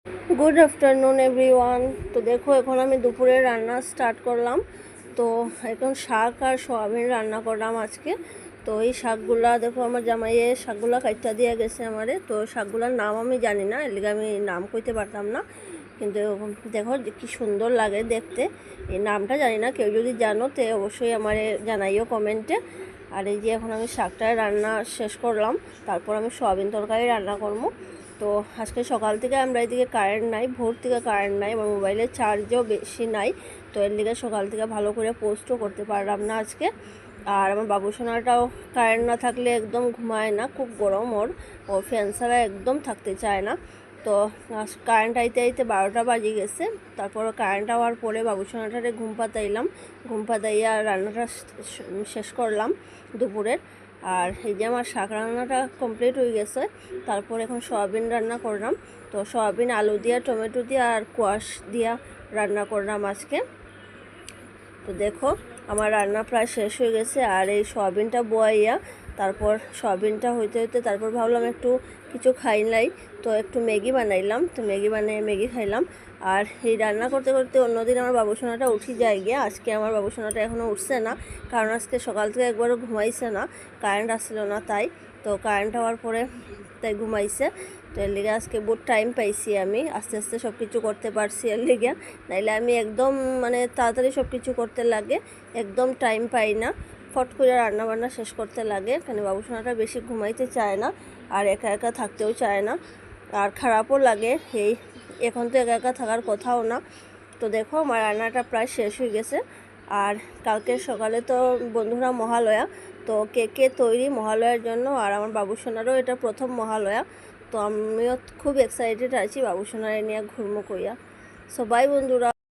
Good afternoon everyone. তো দেখো এখন আমি দুপুরে রান্না স্টার্ট করলাম। তো এখন শাক আর সোয়াবিন রান্না করলাম আজকে। তো এই শাকগুলা দেখো আমার জামাইয়ে শাকগুলা কাইটা দিয়ে গেছে আমারে। তো শাকগুলার নাম আমি জানি না, এর লিগে আমি নাম কইতে পারতাম না, কিন্তু দেখো কি সুন্দর লাগে দেখতে। এই নামটা জানি না, কেউ যদি জানো তো অবশ্যই আমারে জানাইও কমেন্টে। আর এই যে এখন আমি শাকটা রান্না শেষ করলাম, তারপর আমি সোয়াবিন তরকারি রান্না করবো। তো আজকে সকাল থেকে আমরা এদিকে কারেন্ট নাই, ভোর থেকে কারেন্ট নাই, আমার মোবাইলের চার্জও বেশি নাই। তো এর দিকে সকাল থেকে ভালো করে পোস্টও করতে পারলাম না আজকে। আর আমার বাবুসোনাটাও কারেন্ট না থাকলে একদম ঘুমায় না, খুব গরম ওর, ও ফ্যান ছাড়া একদম থাকতে চায় না। তো কারেন্ট আইতে আইতে 12টা বাজে গেছে। তারপর কারেন্ট আওয়ার পরে বাবুসোনাটারে ঘুম পাতাইলাম, ঘুম পাতাইয়া রান্নাটা শেষ করলাম দুপুরের। আর এই যে আমার শাক রান্নাটা কমপ্লিট হয়ে গেছে। তারপর এখন সয়াবিন রান্না করলাম। তো সয়াবিন আলু দিয়া, টমেটো দিয়া আর কোয়াশ দিয়া রান্না করলাম আজকে। তো দেখো আমার রান্না প্রায় শেষ হয়ে গেছে। আর এই সয়াবিনটা বয়াইয়া তারপর সয়াবিনটা হইতে হইতে তারপর ভাবলাম একটু কিছু খাইলাই। তো একটু ম্যাগি বানাইলাম, তো ম্যাগি বানিয়ে ম্যাগি খাইলাম। আর এই রান্না করতে করতে অন্যদিন আমার বাবুসোনাটা উঠি যায় গিয়ে, আজকে আমার বাবুসোনাটা এখনও উঠছে না, কারণ আজকে সকাল থেকে একবারও ঘুমাইছে না, কারেন্ট আসছিল না তাই। তো কারেন্ট হওয়ার পরে তাই ঘুমাইছে। তো এর লিগে আজকে বহুত টাইম পাইছি, আমি আস্তে আস্তে সব কিছু করতে পারছি এর লিগে। নাইলে আমি একদম মানে তাড়াতাড়ি সব কিছু করতে লাগে, একদম টাইম পাই না, ফট করে রান্না বান্না শেষ করতে লাগে। কেন বাবুসোনাটা বেশি ঘুমাইতে চায় না, আর একা একা থাকতেও চায় না, আর খারাপও লাগে। এই এখন তো একা একা থাকার কথাও না। তো দেখো আমার রান্নাটা প্রায় শেষ হয়ে গেছে। আর কালকে সকালে তো বন্ধুরা মহালয়া, তো কেকে তৈরি মহালয়ার জন্য, আর আমার বাবুসোনারও এটা প্রথম মহালয়া। তো আমিও খুব এক্সাইটেড আছি বাবুসোনারে নিয়ে ঘুরমো কইয়া। সো বাই বন্ধুরা।